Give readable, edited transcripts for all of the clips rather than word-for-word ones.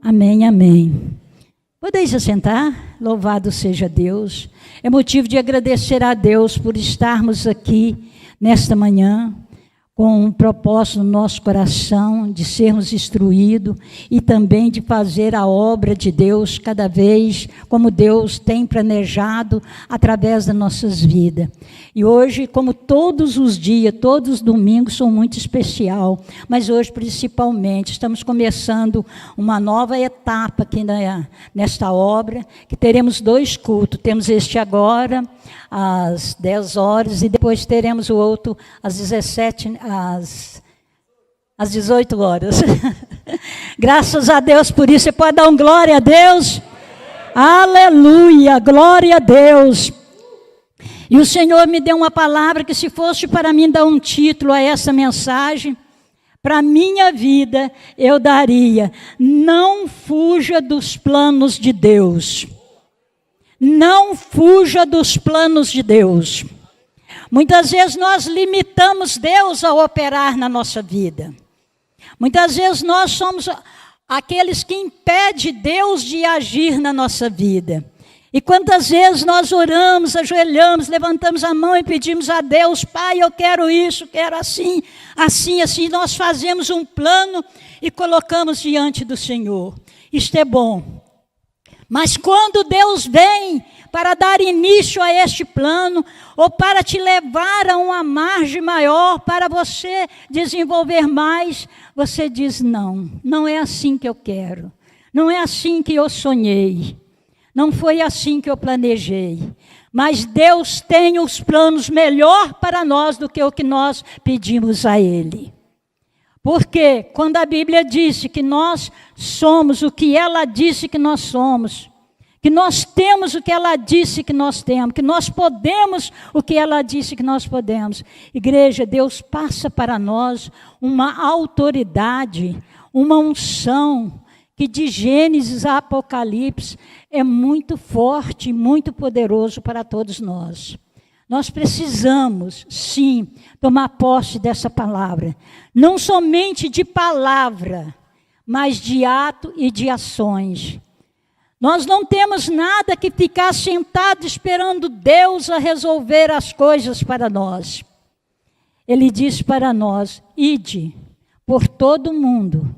Amém, amém. Podeis assentar? Louvado seja Deus. É motivo de agradecer a Deus por estarmos aqui nesta manhã, com um propósito no nosso coração de sermos instruídos e também de fazer a obra de Deus cada vez como Deus tem planejado através das nossas vidas. E hoje, como todos os dias, todos os domingos são muito especial, mas hoje principalmente estamos começando uma nova etapa aqui nesta obra, que teremos 2 cultos. Temos este agora, às 10 horas, e depois teremos o outro às 18 horas. Graças a Deus por isso. Você pode dar um glória a Deus? Aleluia, glória a Deus. E o Senhor me deu uma palavra que, se fosse para mim dar um título a essa mensagem, para a minha vida, eu daria: não fuja dos planos de Deus. Não fuja dos planos de Deus. Muitas vezes nós limitamos Deus a operar na nossa vida. Muitas vezes nós somos aqueles que impedem Deus de agir na nossa vida. E quantas vezes nós oramos, ajoelhamos, levantamos a mão e pedimos a Deus: Pai, eu quero isso, quero assim, assim, assim. Nós fazemos um plano e colocamos diante do Senhor. Isto é bom. Mas quando Deus vem para dar início a este plano, ou para te levar a uma margem maior, para você desenvolver mais, você diz: não, não é assim que eu quero. Não é assim que eu sonhei. Não foi assim que eu planejei. Mas Deus tem os planos melhor para nós do que o que nós pedimos a Ele. Porque quando a Bíblia disse que nós somos o que ela disse que nós somos, que nós temos o que ela disse que nós temos, que nós podemos o que ela disse que nós podemos. Igreja, Deus passa para nós uma autoridade, uma unção, que de Gênesis a Apocalipse é muito forte, muito poderoso para todos nós. Nós precisamos, sim, tomar posse dessa palavra. Não somente de palavra, mas de ato e de ações. Nós não temos nada que ficar sentado esperando Deus a resolver as coisas para nós. Ele diz para nós: ide por todo o mundo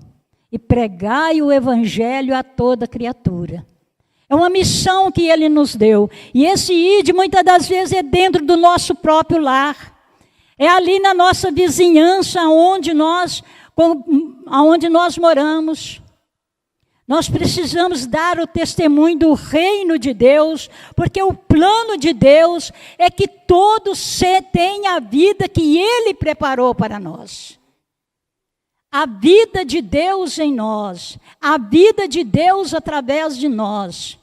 e pregai o evangelho a toda criatura. É uma missão que Ele nos deu. E esse ide, muitas das vezes, é dentro do nosso próprio lar. É ali na nossa vizinhança, onde nós moramos. Nós precisamos dar o testemunho do reino de Deus, porque o plano de Deus é que todos tenham a vida que Ele preparou para nós. A vida de Deus em nós, a vida de Deus através de nós.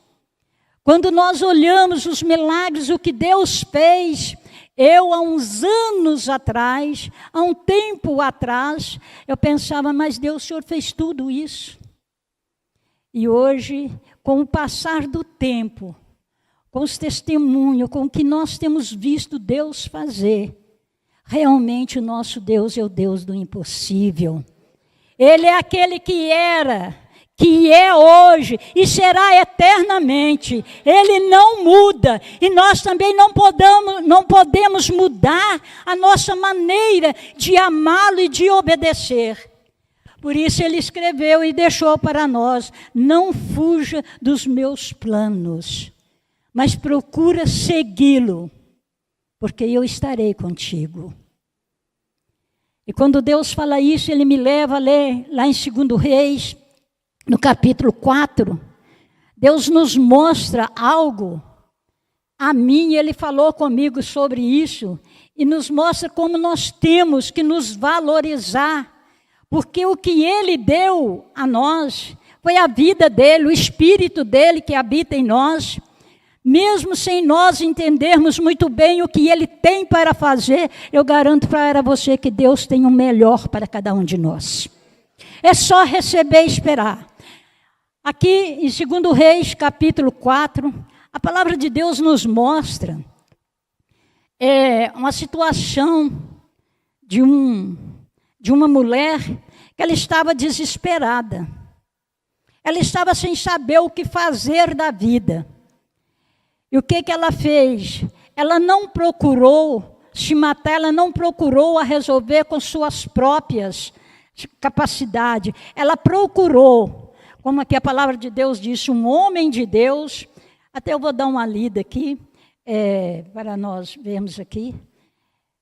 Quando nós olhamos os milagres, o que Deus fez, há uns anos atrás, há um tempo atrás, eu pensava: mas Deus, o Senhor fez tudo isso. E hoje, com o passar do tempo, com os testemunhos, com o que nós temos visto Deus fazer, realmente o nosso Deus é o Deus do impossível. Ele é aquele que era, que é hoje e será eternamente. Ele não muda. E nós também não podemos mudar a nossa maneira de amá-lo e de obedecer. Por isso Ele escreveu e deixou para nós: não fuja dos meus planos, mas procura segui-lo, porque eu estarei contigo. E quando Deus fala isso, Ele me leva a ler lá em 2 Reis, no capítulo 4. Deus nos mostra algo. A mim, Ele falou comigo sobre isso. E nos mostra como nós temos que nos valorizar. Porque o que Ele deu a nós foi a vida dEle, o Espírito dEle que habita em nós. Mesmo sem nós entendermos muito bem o que Ele tem para fazer, eu garanto para você que Deus tem o melhor para cada um de nós. É só receber e esperar. Aqui em 2 Reis, capítulo 4, a palavra de Deus nos mostra uma situação de uma mulher que ela estava desesperada. Ela estava sem saber o que fazer da vida. E o que ela fez? Ela não procurou se matar, ela não procurou a resolver com suas próprias capacidades. Ela procurou, como aqui a palavra de Deus diz, um homem de Deus. Até eu vou dar uma lida aqui, para nós vermos aqui.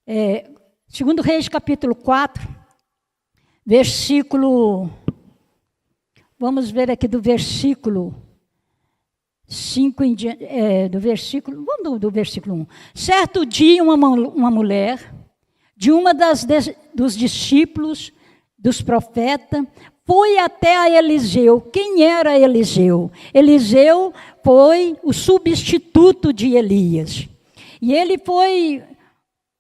2 Reis, capítulo 4, versículo... Vamos ver aqui do versículo 5, do versículo 1. Certo dia, uma mulher de dos discípulos dos profetas foi até a Eliseu. Quem era Eliseu? Eliseu foi o substituto de Elias. E ele foi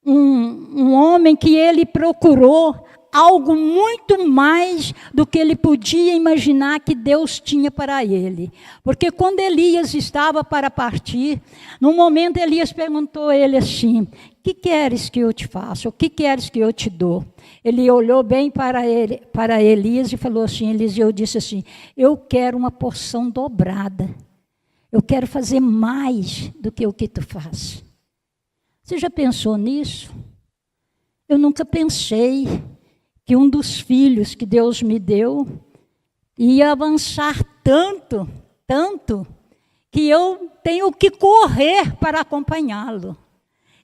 um homem que ele procurou algo muito mais do que ele podia imaginar que Deus tinha para ele. Porque quando Elias estava para partir, no momento Elias perguntou a ele assim: o que queres que eu te faça? O que queres que eu te dou? Ele olhou bem para Elias e falou assim, Eliseu disse assim: eu quero uma porção dobrada. Eu quero fazer mais do que o que tu faz. Você já pensou nisso? Eu nunca pensei que um dos filhos que Deus me deu ia avançar tanto, que eu tenho que correr para acompanhá-lo.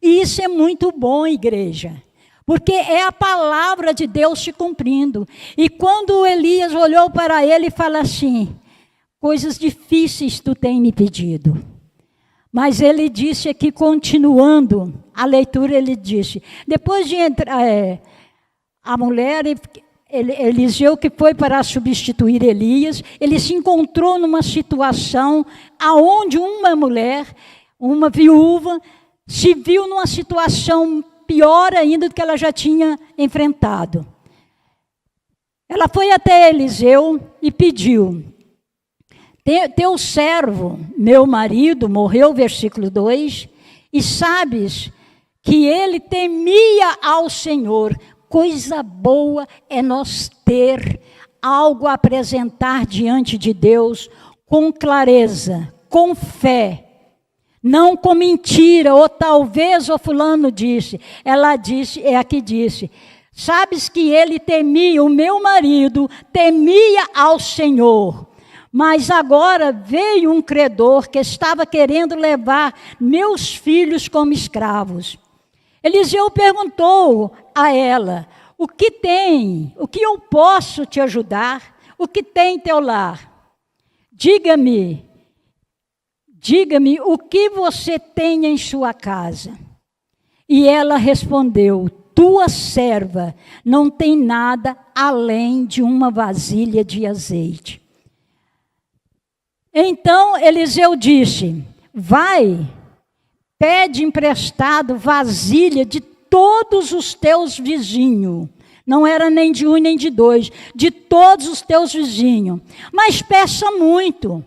E isso é muito bom, igreja, porque é a palavra de Deus se cumprindo. E quando Elias olhou para ele e falou assim: coisas difíceis tu tem me pedido. Mas ele disse aqui, continuando a leitura, ele disse, depois de entrar... A mulher, Eliseu, que foi para substituir Elias, ele se encontrou numa situação aonde uma mulher, uma viúva, se viu numa situação pior ainda do que ela já tinha enfrentado. Ela foi até Eliseu e pediu: teu servo, meu marido, morreu, versículo 2, e sabes que ele temia ao Senhor. Coisa boa é nós ter algo a apresentar diante de Deus com clareza, com fé, não com mentira, ou talvez o fulano disse. Ela disse, aqui disse, sabes que ele temia, o meu marido temia ao Senhor, mas agora veio um credor que estava querendo levar meus filhos como escravos. Eliseu perguntou a ela: o que tem? O que eu posso te ajudar? O que tem em teu lar? Diga-me o que você tem em sua casa. E ela respondeu: tua serva não tem nada além de uma vasilha de azeite. Então Eliseu disse: vai, pede emprestado vasilha de todos os teus vizinhos. Não era nem de um nem de dois, de todos os teus vizinhos. Mas peça muito.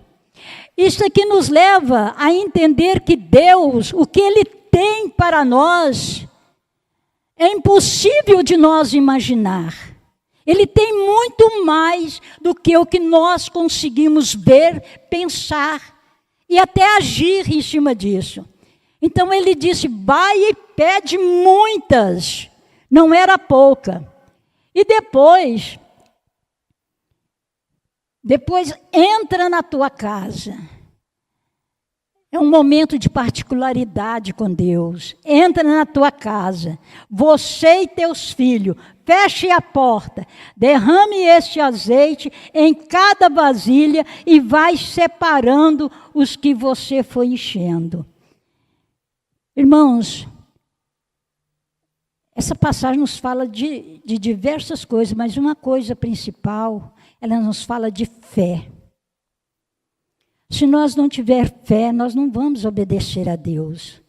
Isso aqui nos leva a entender que Deus, o que Ele tem para nós, é impossível de nós imaginar. Ele tem muito mais do que o que nós conseguimos ver, pensar e até agir em cima disso. Então ele disse: vai e pede muitas, não era pouca. E depois entra na tua casa. É um momento de particularidade com Deus. Entra na tua casa, você e teus filhos, feche a porta, derrame este azeite em cada vasilha e vai separando os que você foi enchendo. Irmãos, essa passagem nos fala de diversas coisas, mas uma coisa principal, ela nos fala de fé. Se nós não tiver fé, nós não vamos obedecer a Deus.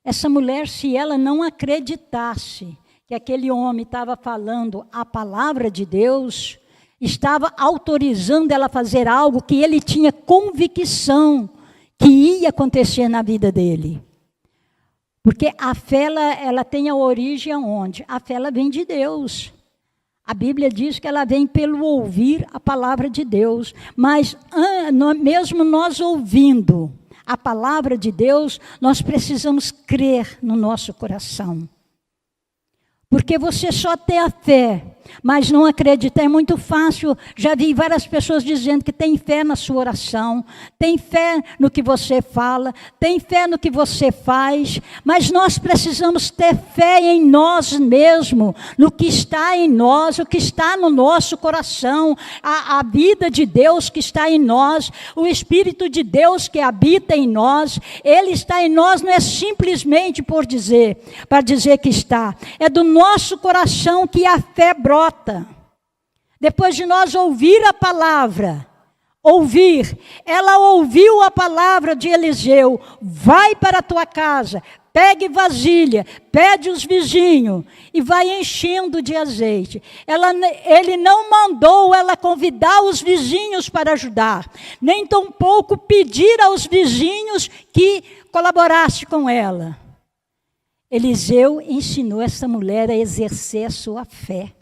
Essa mulher, se ela não acreditasse que aquele homem estava falando a palavra de Deus, estava autorizando ela a fazer algo que ele tinha convicção que ia acontecer na vida dele. Porque a fé, ela tem a origem aonde? A fé, ela vem de Deus. A Bíblia diz que ela vem pelo ouvir a palavra de Deus. Mas mesmo nós ouvindo a palavra de Deus, nós precisamos crer no nosso coração. Porque você só tem a fé, mas não acredita. É muito fácil. Já vi várias pessoas dizendo que tem fé na sua oração, tem fé no que você fala, tem fé no que você faz, mas nós precisamos ter fé em nós mesmos, no que está em nós, o que está no nosso coração, a vida de Deus que está em nós, o Espírito de Deus que habita em nós. Ele está em nós, não é simplesmente para dizer que está, é do nosso coração que a fé brota. Depois de nós ouvir a palavra, ela ouviu a palavra de Eliseu: vai para a tua casa, pegue vasilha, pede os vizinhos e vai enchendo de azeite. Ele não mandou ela convidar os vizinhos para ajudar, nem tampouco pedir aos vizinhos que colaborassem com ela. Eliseu ensinou essa mulher a exercer a sua fé.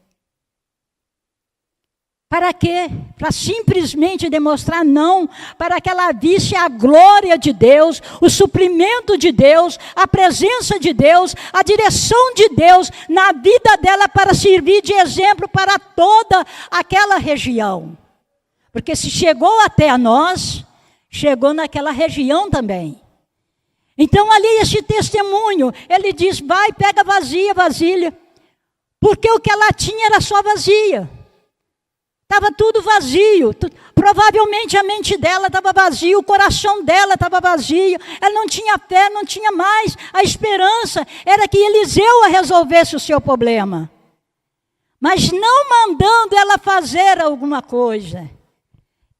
Para quê? Para simplesmente demonstrar? Não, para que ela visse a glória de Deus, o suprimento de Deus, a presença de Deus, a direção de Deus na vida dela, para servir de exemplo para toda aquela região. Porque se chegou até a nós, chegou naquela região também. Então ali esse testemunho, ele diz: vai, pega vasilha, porque o que ela tinha era só vazia. Estava tudo vazio, provavelmente a mente dela estava vazia, o coração dela estava vazio, ela não tinha fé, não tinha mais. A esperança era que Eliseu resolvesse o seu problema, mas não mandando ela fazer alguma coisa,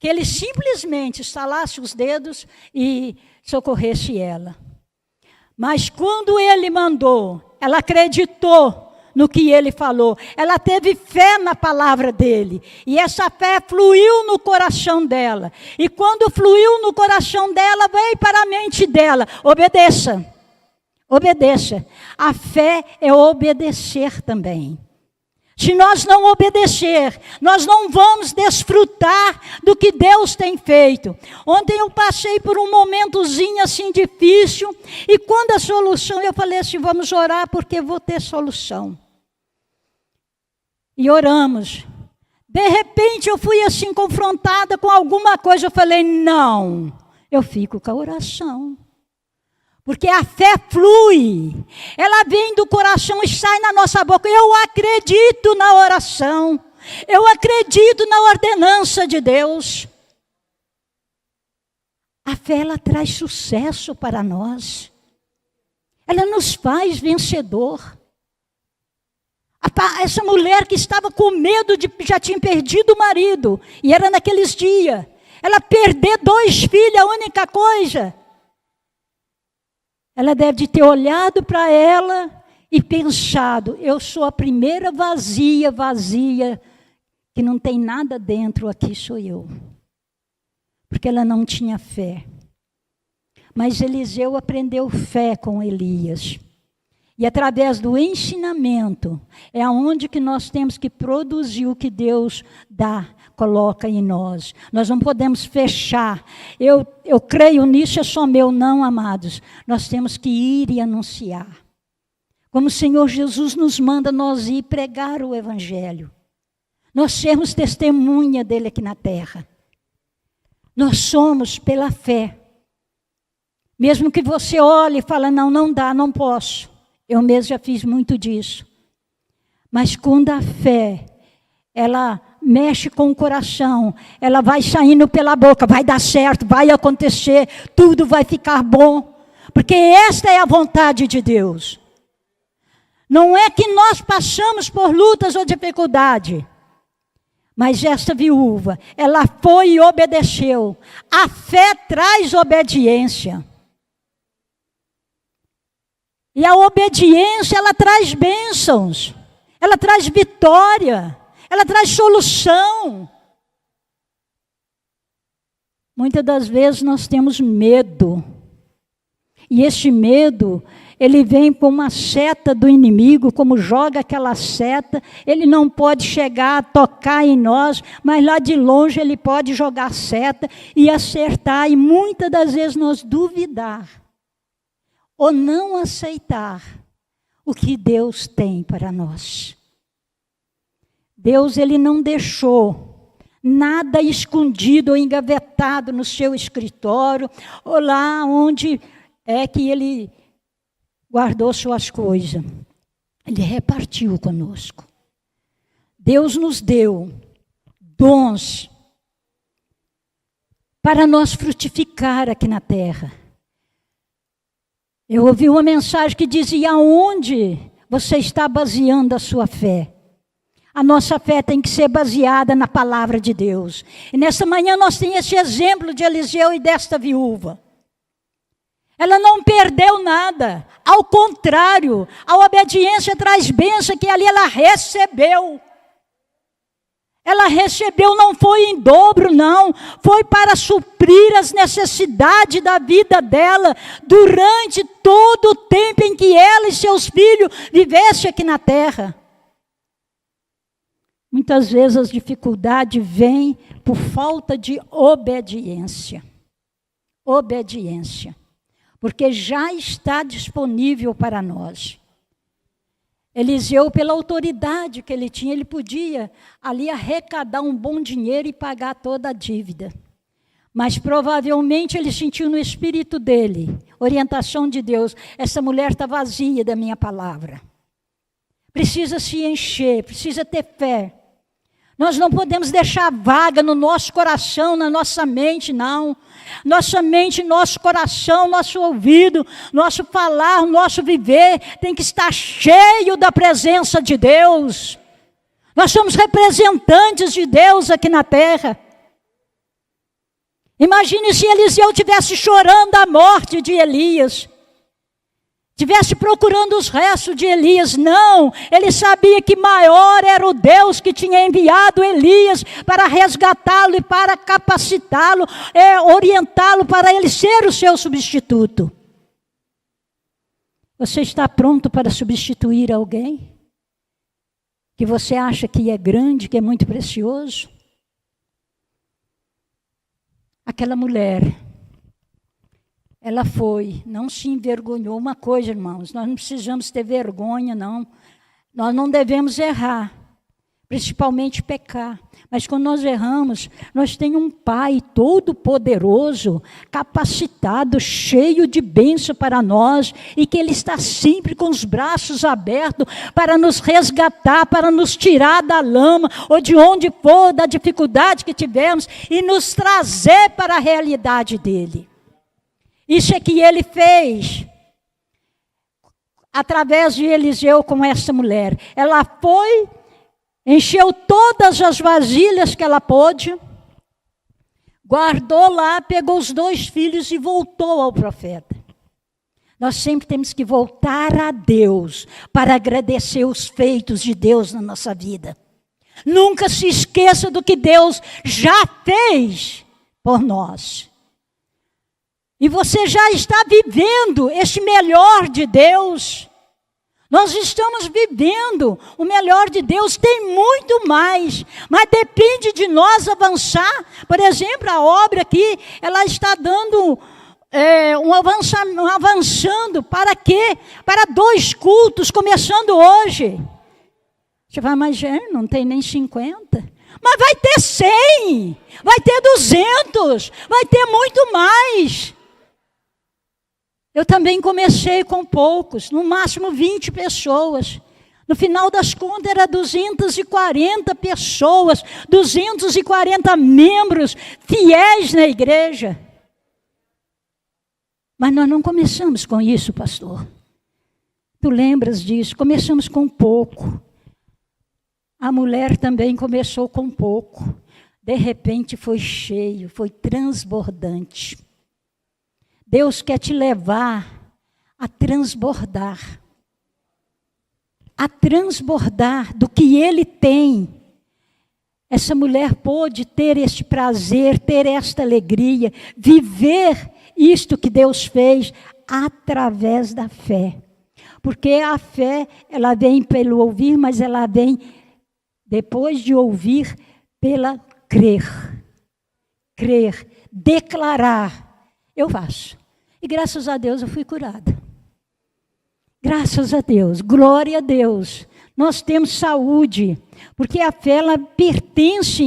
que ele simplesmente estalasse os dedos e socorresse ela. Mas quando ele mandou, ela acreditou no que ele falou, ela teve fé na palavra dele, e essa fé fluiu no coração dela, e quando fluiu no coração dela, veio para a mente dela: obedeça, a fé é obedecer também. Se nós não obedecer, nós não vamos desfrutar do que Deus tem feito. Ontem eu passei por um momentozinho assim difícil, e quando a solução, eu falei assim: vamos orar porque vou ter solução. E oramos. De repente eu fui assim confrontada com alguma coisa, eu falei: não, eu fico com a oração. Porque a fé flui, ela vem do coração e sai na nossa boca. Eu acredito na oração, eu acredito na ordenança de Deus. A fé, ela traz sucesso para nós, ela nos faz vencedor. Essa mulher que estava com medo já tinha perdido o marido, e era naqueles dias, ela perder 2 filhos, a única coisa. Ela deve ter olhado para ela e pensado: eu sou a primeira vazia, que não tem nada dentro, aqui sou eu. Porque ela não tinha fé. Mas Eliseu aprendeu fé com Elias. E através do ensinamento, é aonde que nós temos que produzir o que Deus coloca em nós. Nós não podemos fechar. Eu creio nisso, é só meu. Não, amados. Nós temos que ir e anunciar. Como o Senhor Jesus nos manda nós ir pregar o Evangelho. Nós sermos testemunha dele aqui na terra. Nós somos pela fé. Mesmo que você olhe e fale: não dá, não posso. Eu mesmo já fiz muito disso. Mas quando a fé, ela mexe com o coração, ela vai saindo pela boca: vai dar certo, vai acontecer, tudo vai ficar bom. Porque esta é a vontade de Deus. Não é que nós passamos por lutas ou dificuldade. Mas esta viúva, ela foi e obedeceu. A fé traz obediência. E a obediência, ela traz bênçãos, ela traz vitória, ela traz solução. Muitas das vezes nós temos medo. E este medo, ele vem com uma seta do inimigo, como joga aquela seta, ele não pode chegar a tocar em nós, mas lá de longe ele pode jogar a seta e acertar, e muitas das vezes nós duvidar, ou não aceitar o que Deus tem para nós. Deus, ele não deixou nada escondido ou engavetado no seu escritório, ou lá onde é que ele guardou suas coisas. Ele repartiu conosco. Deus nos deu dons para nós frutificar aqui na terra. Eu ouvi uma mensagem que dizia: aonde você está baseando a sua fé? A nossa fé tem que ser baseada na palavra de Deus. E nessa manhã nós temos esse exemplo de Eliseu e desta viúva. Ela não perdeu nada. Ao contrário, a obediência traz bênção, que ali ela recebeu. Ela recebeu, não foi em dobro, não. Foi para suprir as necessidades da vida dela durante todo o tempo em que ela e seus filhos vivessem aqui na terra. Muitas vezes as dificuldades vêm por falta de obediência. Obediência. Porque já está disponível para nós. Eliseu, pela autoridade que ele tinha, ele podia ali arrecadar um bom dinheiro e pagar toda a dívida. Mas provavelmente ele sentiu no espírito dele, orientação de Deus: essa mulher está vazia da minha palavra. Precisa se encher, precisa ter fé. Nós não podemos deixar vaga no nosso coração, na nossa mente, não. Nossa mente, nosso coração, nosso ouvido, nosso falar, nosso viver tem que estar cheio da presença de Deus. Nós somos representantes de Deus aqui na terra. Imagine se Eliseu estivesse chorando a morte de Elias. Estivesse procurando os restos de Elias. Não, ele sabia que maior era o Deus que tinha enviado Elias para resgatá-lo e para capacitá-lo, orientá-lo para ele ser o seu substituto. Você está pronto para substituir alguém que você acha que é grande, que é muito precioso? Aquela mulher, ela foi, não se envergonhou. Uma coisa, irmãos, nós não precisamos ter vergonha, não. Nós não devemos errar, principalmente pecar. Mas quando nós erramos, nós temos um Pai todo-poderoso, capacitado, cheio de bênção para nós, e que Ele está sempre com os braços abertos para nos resgatar, para nos tirar da lama, ou de onde for, da dificuldade que tivemos, e nos trazer para a realidade dEle. Isso é que ele fez através de Eliseu com essa mulher. Ela foi, encheu todas as vasilhas que ela pôde, guardou lá, pegou os 2 filhos e voltou ao profeta. Nós sempre temos que voltar a Deus para agradecer os feitos de Deus na nossa vida. Nunca se esqueça do que Deus já fez por nós. E você já está vivendo este melhor de Deus. Nós estamos vivendo o melhor de Deus, tem muito mais. Mas depende de nós avançar. Por exemplo, a obra aqui, ela está dando avançando. Para quê? Para 2 cultos, começando hoje. Você vai, mas não tem nem 50. Mas vai ter 100, vai ter 200, vai ter muito mais. Eu também comecei com poucos, no máximo 20 pessoas. No final das contas, era 240 pessoas, 240 membros fiéis na igreja. Mas nós não começamos com isso, pastor. Tu lembras disso? Começamos com pouco. A mulher também começou com pouco. De repente foi cheio, foi transbordante. Deus quer te levar a transbordar do que Ele tem. Essa mulher pôde ter este prazer, ter esta alegria, viver isto que Deus fez através da fé. Porque a fé, ela vem pelo ouvir, mas ela vem, depois de ouvir, pela crer. Crer, declarar. Eu faço. E graças a Deus eu fui curada. Graças a Deus, glória a Deus. Nós temos saúde, porque a fé, ela pertence,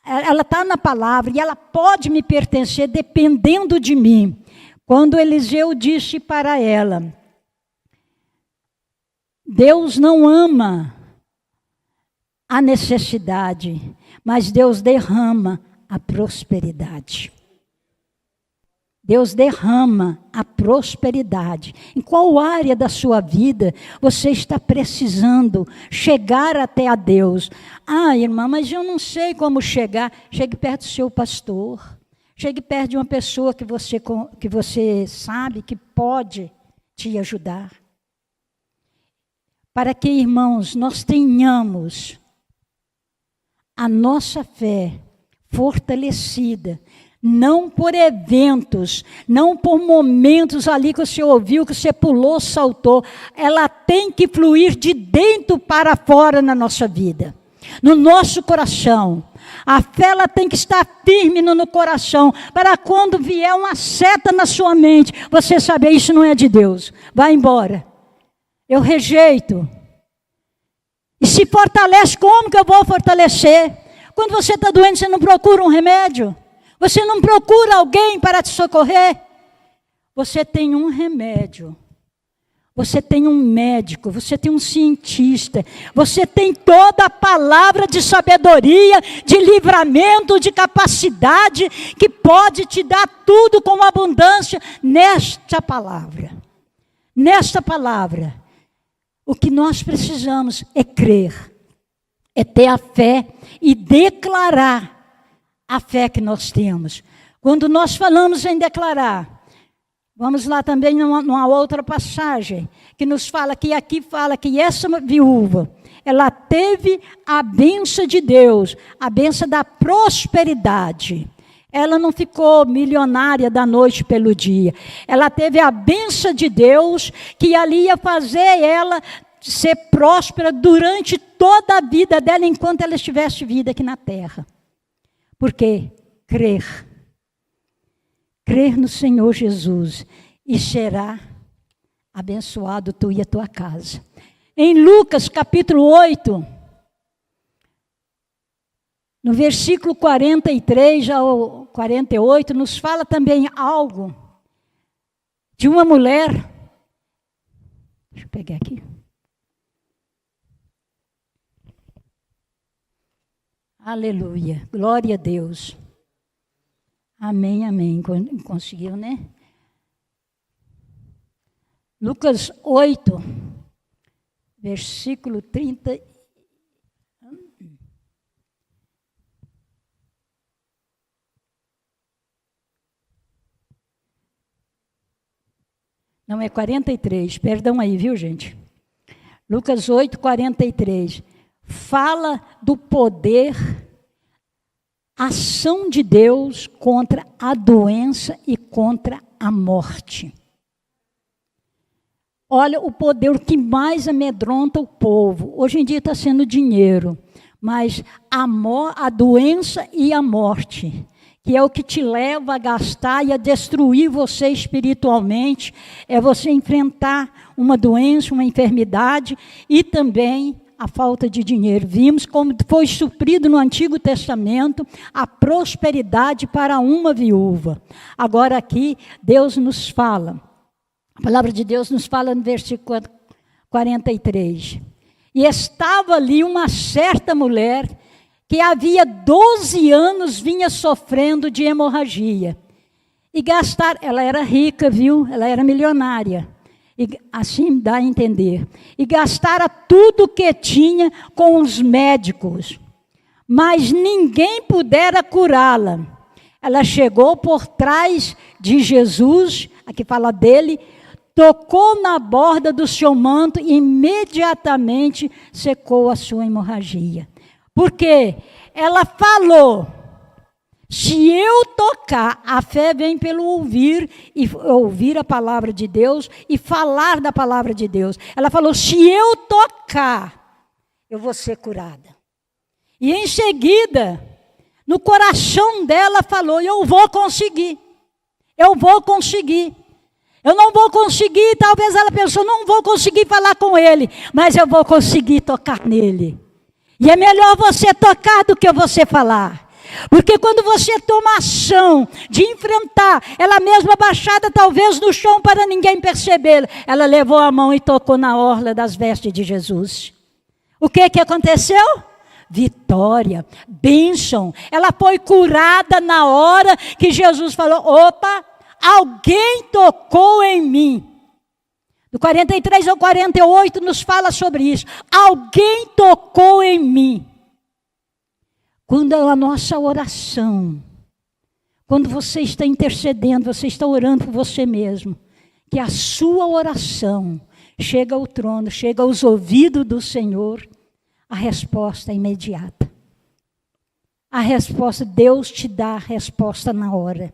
ela está na palavra, e ela pode me pertencer dependendo de mim. Quando Eliseu disse para ela, Deus não ama a necessidade, mas Deus derrama a prosperidade. Deus derrama a prosperidade. Em qual área da sua vida você está precisando chegar até a Deus? Ah, irmã, mas eu não sei como chegar. Chegue perto do seu pastor. Chegue perto de uma pessoa que você sabe que pode te ajudar. Para que, irmãos, nós tenhamos a nossa fé fortalecida, não por eventos, não por momentos ali que você ouviu, que você pulou, saltou. Ela tem que fluir de dentro para fora na nossa vida, no nosso coração. A fé, ela tem que estar firme no coração, para quando vier uma seta na sua mente, você saber, isso não é de Deus, vai embora. Eu rejeito. E se fortalece, como que eu vou fortalecer? Quando você está doente, você não procura um remédio? Você não procura alguém para te socorrer? Você tem um remédio. Você tem um médico, você tem um cientista, você tem toda a palavra de sabedoria, de livramento, de capacidade, que pode te dar tudo com abundância nesta palavra. Nesta palavra, o que nós precisamos é crer, é ter a fé e declarar a fé que nós temos. Quando nós falamos em declarar, vamos lá também numa outra passagem, que nos fala, que aqui fala que essa viúva, ela teve a bênção de Deus, a bênção da prosperidade. Ela não ficou milionária da noite pelo dia. Ela teve a bênção de Deus, que ali ia fazer ela ser próspera durante toda a vida dela, enquanto ela estivesse vida aqui na terra. Por quê? Crer. Crer no Senhor Jesus, e será abençoado tu e a tua casa. Em Lucas capítulo 8, no versículo 43 ao 48, nos fala também algo de uma mulher. Deixa eu pegar aqui. Aleluia, glória a Deus. Amém, amém. Conseguiu, né? Lucas 8, versículo 30. Não, é 43, perdão aí, viu, gente? Lucas 8, 43. Fala do poder, ação de Deus contra a doença e contra a morte. Olha o poder, o que mais amedronta o povo. Hoje em dia está sendo dinheiro, mas a doença e a morte, que é o que te leva a gastar e a destruir você espiritualmente, é você enfrentar uma doença, uma enfermidade e também a falta de dinheiro. Vimos como foi suprido no Antigo Testamento a prosperidade para uma viúva. Agora aqui, Deus nos fala, a palavra de Deus nos fala no versículo 43. E estava ali uma certa mulher que havia 12 anos vinha sofrendo de hemorragia. E ela era rica, viu? Ela era milionária. E assim dá a entender. E gastara tudo que tinha com os médicos, mas ninguém pudera curá-la. Ela chegou por trás de Jesus, aqui fala dele, tocou na borda do seu manto e imediatamente secou a sua hemorragia. Porque ela falou, Se eu tocar, a fé vem pelo ouvir, e ouvir a palavra de Deus e falar da palavra de Deus. Ela falou, se eu tocar, eu vou ser curada. E em seguida, no coração dela falou, eu vou conseguir. Eu vou conseguir. Eu não vou conseguir, talvez ela pensou, não vou conseguir falar com ele, mas eu vou conseguir tocar nele. E é melhor você tocar do que você falar. Porque quando você toma ação de enfrentar, ela mesma baixada talvez no chão para ninguém perceber, ela levou a mão e tocou na orla das vestes de Jesus. O que aconteceu? Vitória, bênção. Ela foi curada na hora que Jesus falou, opa, alguém tocou em mim. Do 43 ao 48 nos fala sobre isso. Alguém tocou em mim. Quando a nossa oração, quando você está intercedendo, você está orando por você mesmo, que a sua oração chega ao trono, chega aos ouvidos do Senhor, a resposta é imediata. A resposta, Deus te dá a resposta na hora.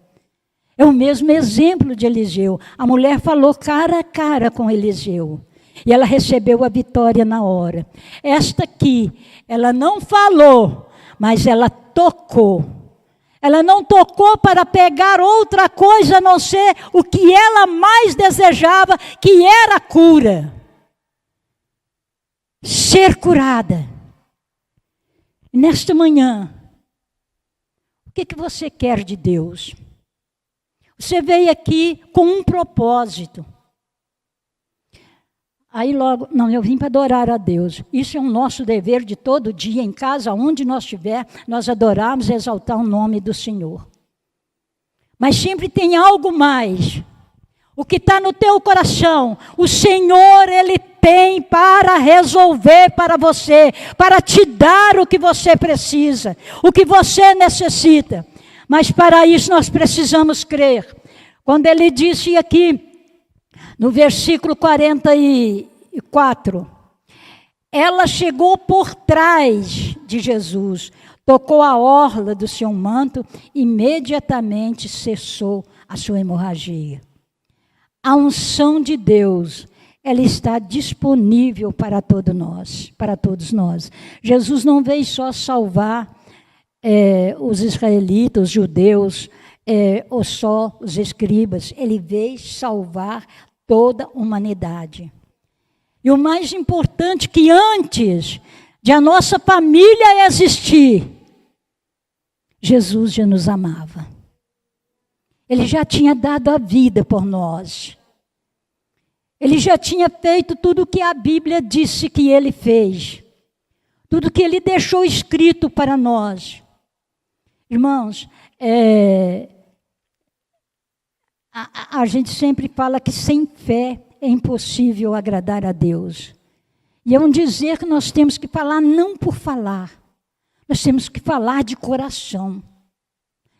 É o mesmo exemplo de Eliseu. A mulher falou cara a cara com Eliseu. E ela recebeu a vitória na hora. Esta aqui, ela não falou, mas ela tocou. Ela não tocou para pegar outra coisa a não ser o que ela mais desejava, que era a cura. Ser curada. Nesta manhã, o que você quer de Deus? Você veio aqui com um propósito. Aí logo, não, eu vim para adorar a Deus. Isso é um nosso dever de todo dia, em casa, onde nós estiver, nós adorarmos e exaltar o nome do Senhor. Mas sempre tem algo mais. O que está no teu coração, o Senhor, Ele tem para resolver para você, para te dar o que você precisa, o que você necessita. Mas para isso nós precisamos crer. Quando ele disse aqui, no versículo 44, ela chegou por trás de Jesus, tocou a orla do seu manto, imediatamente cessou a sua hemorragia. A unção de Deus, ela está disponível para todos nós. Jesus não veio só salvar os israelitas, os judeus, ou só os escribas. Ele veio salvar toda a humanidade. E o mais importante, que antes de a nossa família existir, Jesus já nos amava. Ele já tinha dado a vida por nós. Ele já tinha feito tudo o que a Bíblia disse que ele fez. Tudo que ele deixou escrito para nós. Irmãos, a gente sempre fala que sem fé é impossível agradar a Deus. E é um dizer que nós temos que falar não por falar. Nós temos que falar de coração,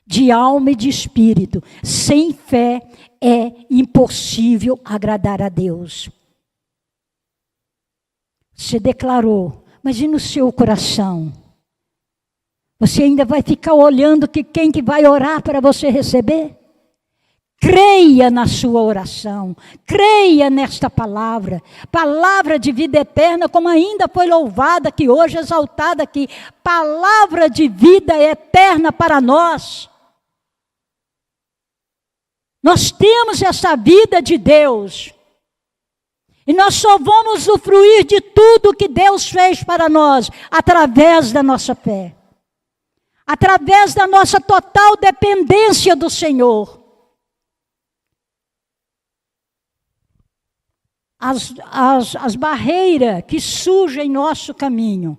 de alma e de espírito. Sem fé é impossível agradar a Deus. Você declarou, mas e no seu coração? Você ainda vai ficar olhando quem que vai orar para você receber? Creia na sua oração, creia nesta palavra, palavra de vida eterna, como ainda foi louvada aqui hoje, exaltada aqui, palavra de vida eterna para nós. Nós temos essa vida de Deus, e nós só vamos usufruir de tudo que Deus fez para nós, através da nossa fé, através da nossa total dependência do Senhor. As barreiras que surgem em nosso caminho,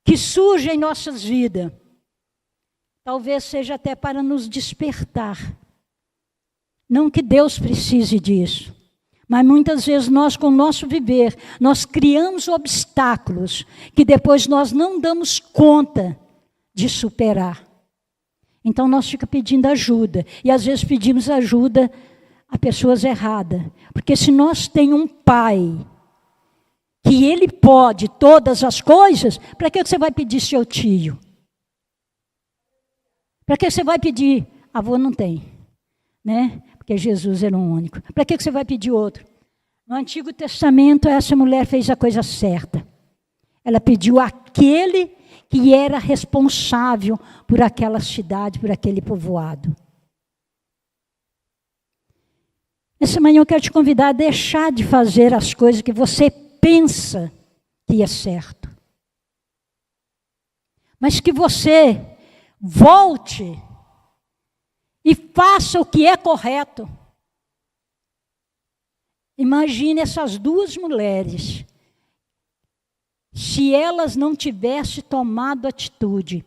que surgem em nossas vidas, talvez seja até para nos despertar. Não que Deus precise disso, mas muitas vezes nós, com o nosso viver, nós criamos obstáculos que depois nós não damos conta de superar. Então nós ficamos pedindo ajuda, e às vezes pedimos ajuda a pessoas erradas. Porque se nós temos um pai, que ele pode todas as coisas, para que você vai pedir seu tio? Para que você vai pedir? Avô não tem, né? Porque Jesus era um único. Para que você vai pedir outro? No Antigo Testamento, essa mulher fez a coisa certa. Ela pediu aquele que era responsável por aquela cidade, por aquele povoado. Essa manhã eu quero te convidar a deixar de fazer as coisas que você pensa que é certo. Mas que você volte e faça o que é correto. Imagine essas duas mulheres, se elas não tivessem tomado atitude,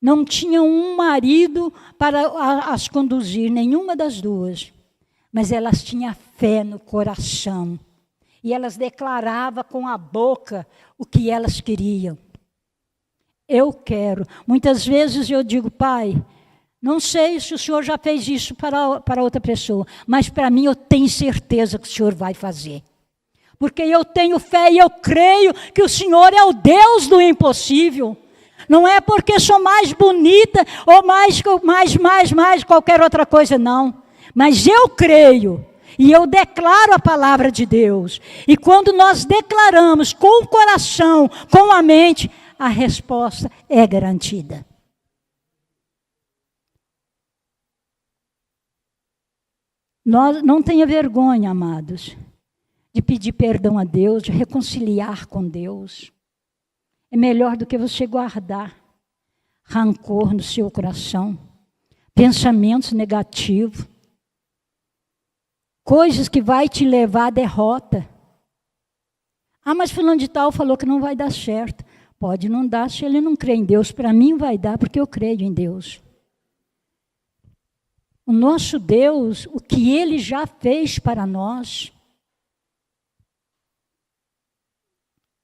não tinham um marido para as conduzir, nenhuma das duas, mas elas tinham fé no coração, e elas declaravam com a boca o que elas queriam. Eu quero. Muitas vezes eu digo, Pai, não sei se o Senhor já fez isso para outra pessoa, mas para mim eu tenho certeza que o Senhor vai fazer. Porque eu tenho fé e eu creio que o Senhor é o Deus do impossível. Não é porque sou mais bonita ou mais qualquer outra coisa, não. Mas eu creio e eu declaro a palavra de Deus. E quando nós declaramos com o coração, com a mente, a resposta é garantida. Não tenha vergonha, amados, de pedir perdão a Deus, de reconciliar com Deus. É melhor do que você guardar rancor no seu coração, pensamentos negativos, coisas que vai te levar à derrota. Ah, mas fulano de tal falou que não vai dar certo. Pode não dar se ele não crê em Deus. Para mim vai dar, porque eu creio em Deus. O nosso Deus, o que Ele já fez para nós,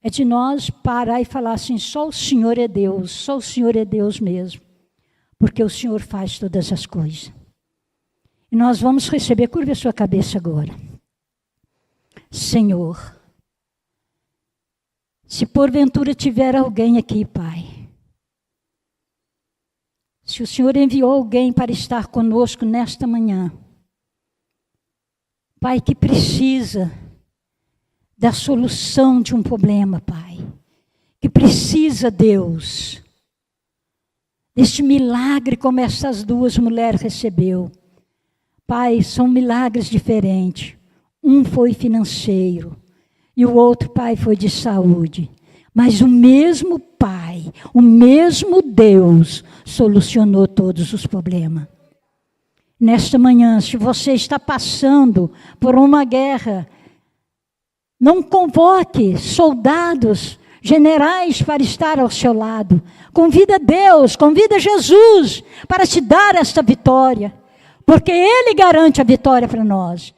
é de nós parar e falar assim, só o Senhor é Deus, só o Senhor é Deus mesmo. Porque o Senhor faz todas as coisas. E nós vamos receber, curva a sua cabeça agora. Senhor, se porventura tiver alguém aqui, Pai, se o Senhor enviou alguém para estar conosco nesta manhã, Pai, que precisa da solução de um problema, Pai, que precisa, Deus, deste milagre como essas duas mulheres recebeu. Pai, são milagres diferentes. Um foi financeiro e o outro, Pai, foi de saúde. Mas o mesmo Pai, o mesmo Deus solucionou todos os problemas. Nesta manhã, se você está passando por uma guerra, não convoque soldados, generais para estar ao seu lado. Convida Deus, convida Jesus para te dar esta vitória. Porque Ele garante a vitória para nós.